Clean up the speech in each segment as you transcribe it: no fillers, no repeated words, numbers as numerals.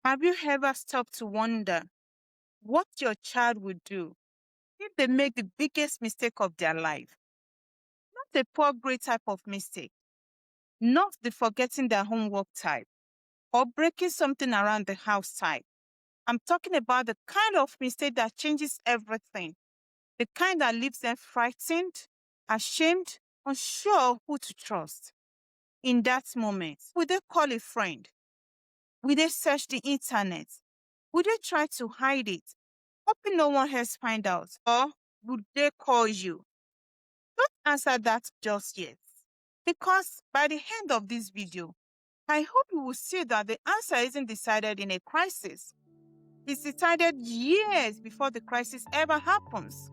Have you ever stopped to wonder what your child would do if they make the biggest mistake of their life? Not the poor grade type of mistake, not the forgetting their homework type, or breaking something around the house type. I'm talking about the kind of mistake that changes everything, the kind that leaves them frightened, ashamed, unsure who to trust. In that moment, would they call a friend? Would they search the internet? Would they try to hide it, hoping no one else find out? Or would they call you? Don't answer that just yet. Because by the end of this video, I hope you will see that the answer isn't decided in a crisis. It's decided years before the crisis ever happens.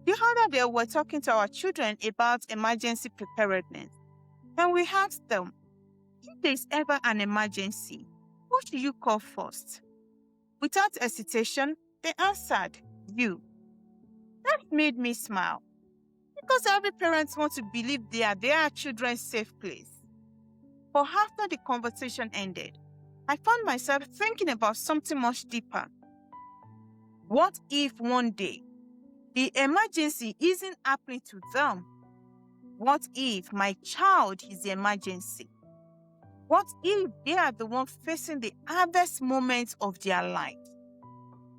The other day, we're talking to our children about emergency preparedness. And we asked them, if there's ever an emergency, who should you call first? Without hesitation, they answered, you. That made me smile. Because every parent wants to believe they are their children's safe place. But after the conversation ended, I found myself thinking about something much deeper. What if one day the emergency isn't happening to them? What if my child is the emergency? What if they are the one facing the hardest moments of their life?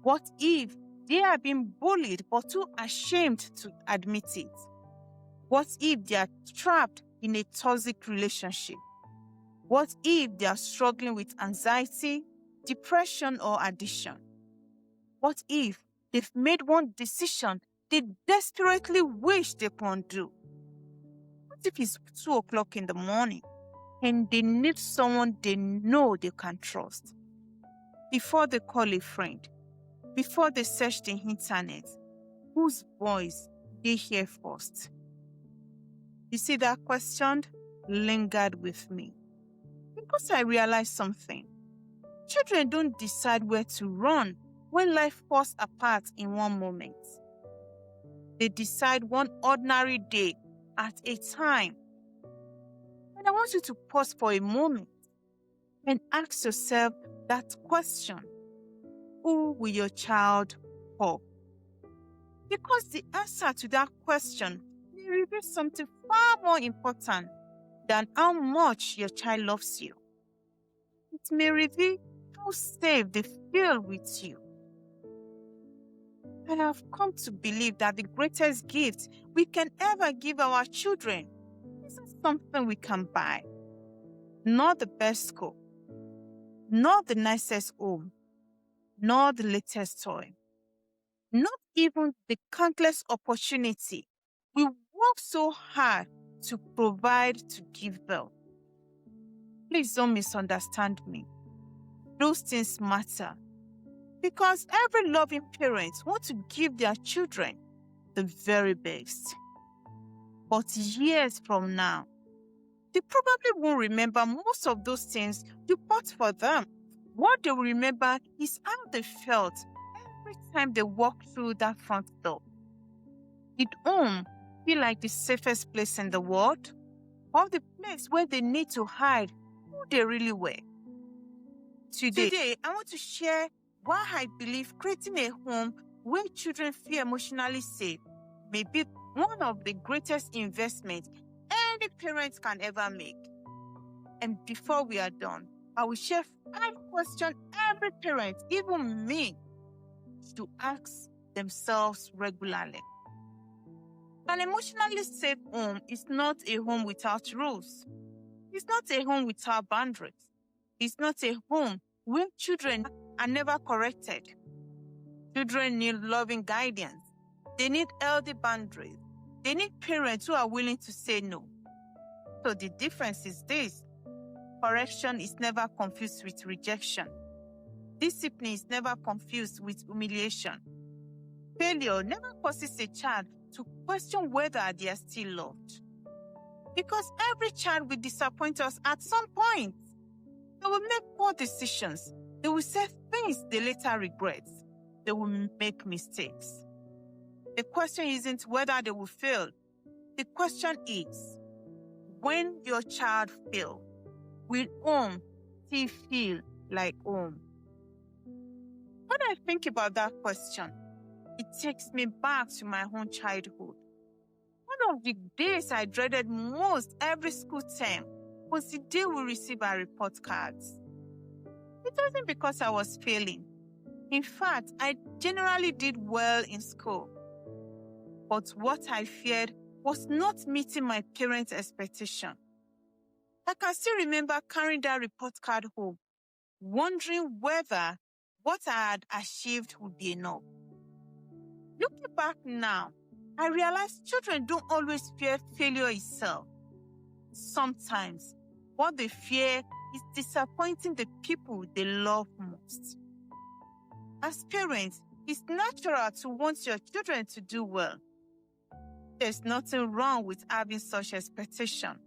What if they are being bullied but too ashamed to admit it? What if they are trapped in a toxic relationship? What if they are struggling with anxiety, depression, or addiction? What if they've made one decision they desperately wish they can do? What if it's 2 o'clock in the morning and they need someone they know they can trust? Before they call a friend, before they search the internet, whose voice they hear first? You see, that question lingered with me because I realized something. Children don't decide where to run when life falls apart in one moment. They decide one ordinary day at a time. And I want you to pause for a moment and ask yourself that question. Who will your child call? Because the answer to that question may reveal something far more important than how much your child loves you. It may reveal how safe they feel with you. I have come to believe that the greatest gift we can ever give our children isn't something we can buy. Not the best school, not the nicest home, not the latest toy, not even the countless opportunity we work so hard to provide to give them. Please don't misunderstand me. Those things matter because every loving parent wants to give their children the very best. But years from now, they probably won't remember most of those things you bought for them. What they will remember is how they felt every time they walked through that front door. Did home feel like the safest place in the world? Or the place where they need to hide who they really were? Today, I want to share why I believe creating a home where children feel emotionally safe may be one of the greatest investments any parent can ever make. And before we are done, I will share 5 questions every parent, even me, should ask themselves regularly. An emotionally safe home is not a home without rules. It's not a home without boundaries. It's not a home where children are never corrected. Children need loving guidance. They need healthy boundaries. They need parents who are willing to say no. So the difference is this. Correction is never confused with rejection. Discipline is never confused with humiliation. Failure never causes a child to question whether they are still loved. Because every child will disappoint us at some point. They will make poor decisions. They will say things they later regret. They will make mistakes. The question isn't whether they will fail. The question is, when your child fails, will home still feel like home? When I think about that question, it takes me back to my own childhood. One of the days I dreaded most every school term was the day we received our report cards. It wasn't because I was failing. In fact, I generally did well in school. But what I feared was not meeting my parents' expectation. I can still remember carrying that report card home, wondering whether what I had achieved would be enough. Looking back now, I realize children don't always fear failure itself. Sometimes, what they fear is disappointing the people they love most. As parents, it's natural to want your children to do well. There's nothing wrong with having such expectation.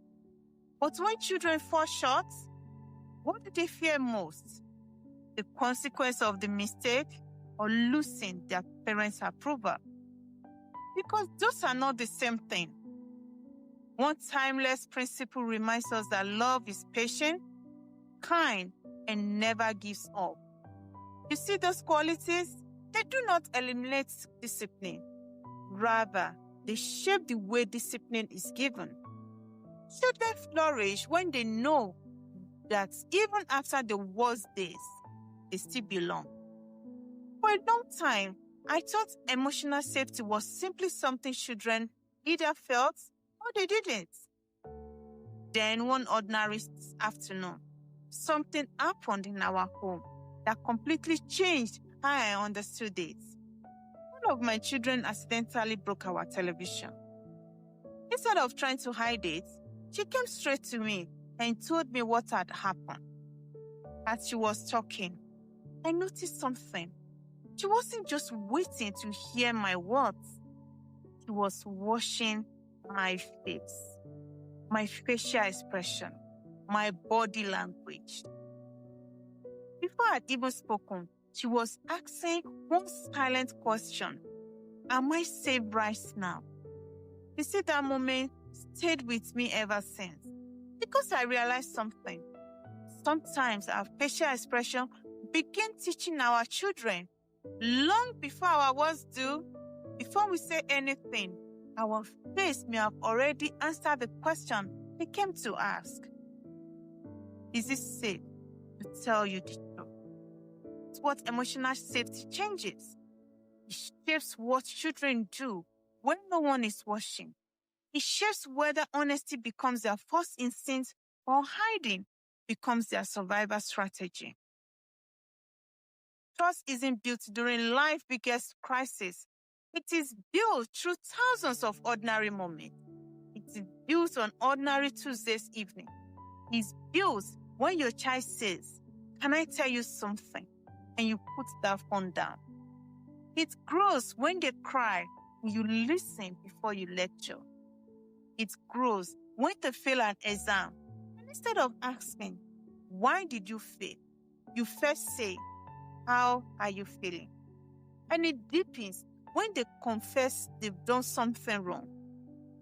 But when children fall short, what do they fear most? The consequence of the mistake or losing their parents' approval? Because those are not the same thing. One timeless principle reminds us that love is patient, kind, and never gives up. You see those qualities? They do not eliminate discipline. Rather, they shape the way discipline is given. Children flourish when they know that even after the worst days, they still belong. For a long time, I thought emotional safety was simply something children either felt or they didn't. Then one ordinary afternoon, something happened in our home that completely changed how I understood it. One of my children accidentally broke our television. Instead of trying to hide it, she came straight to me and told me what had happened. As she was talking, I noticed something. She wasn't just waiting to hear my words. She was watching my face, my facial expression, my body language. Before I had even spoken, she was asking one silent question. Am I safe right now? You see, that moment stayed with me ever since. Because I realized something. Sometimes our facial expression begin teaching our children long before our words do. Before we say anything, our face may have already answered the question they came to ask. Is it safe to tell you the truth? It's what emotional safety changes. It shapes what children do when no one is watching. It shapes whether honesty becomes their first instinct or hiding becomes their survival strategy. Trust isn't built during life's biggest crisis. It is built through thousands of ordinary moments. It is built on ordinary Tuesday's evening. It's built when your child says, "Can I tell you something?" and you put that phone down. It grows when they cry and you listen before you lecture. It grows when they fail an exam, and instead of asking, "Why did you fail?" you first say, "How are you feeling?" And it deepens when they confess they've done something wrong.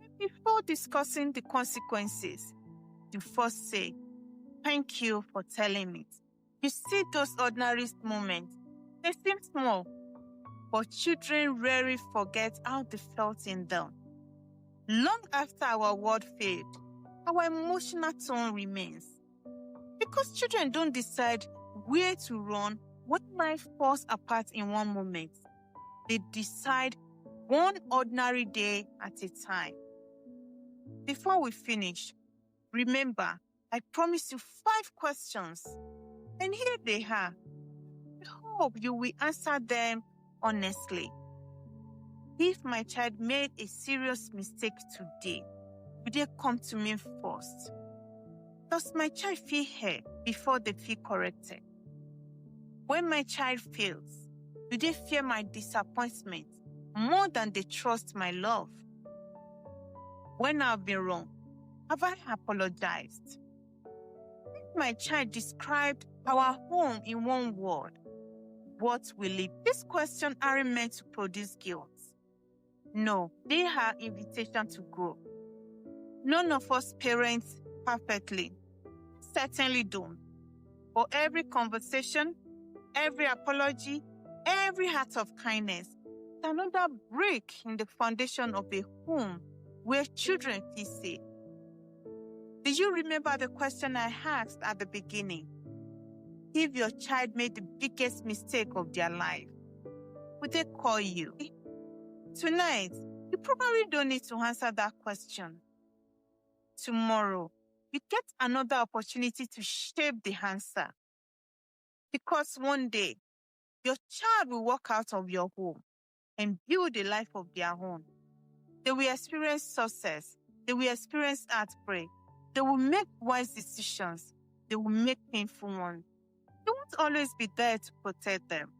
And before discussing the consequences, you first say, "Thank you for telling me." You see those ordinary moments. They seem small, but children rarely forget how they felt in them. Long after our word failed, our emotional tone remains. Because children don't decide where to run when life falls apart in one moment. They decide one ordinary day at a time. Before we finish, remember, I promised you 5 questions. And here they are. I hope you will answer them honestly. If my child made a serious mistake today, will they come to me first? Does my child feel heard before they feel corrected? When my child fails, do they fear my disappointment more than they trust my love? When I've been wrong, have I apologized? If my child described our home in one word, what will it be? These questions aren't meant to produce guilt. No, they are invitation to grow. None of us parents perfectly. Certainly don't. For every conversation, every apology, every act of kindness, is another brick in the foundation of a home where children feel safe. Do you remember the question I asked at the beginning? If your child made the biggest mistake of their life, would they call you? Tonight, you probably don't need to answer that question. Tomorrow, you get another opportunity to shape the answer. Because one day, your child will walk out of your home and build a life of their own. They will experience success. They will experience heartbreak. They will make wise decisions. They will make painful ones. You won't always be there to protect them.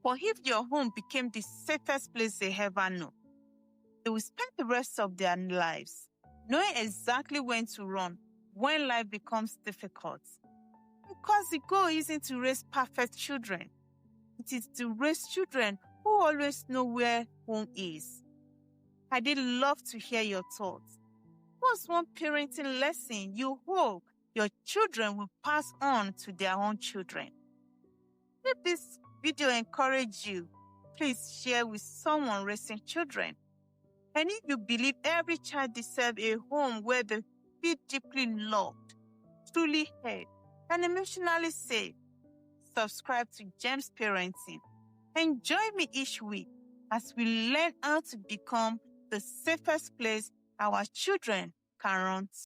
But if your home became the safest place they ever know, they will spend the rest of their lives knowing exactly when to run when life becomes difficult. Because the goal isn't to raise perfect children. It is to raise children who always know where home is. I did love to hear your thoughts. What's one parenting lesson you hope your children will pass on to their own children? If this video encouraged you, please share with someone raising children. And if you believe every child deserves a home where they feel deeply loved, truly heard, and emotionally safe, subscribe to Gems Parenting and join me each week as we learn how to become the safest place our children can run to.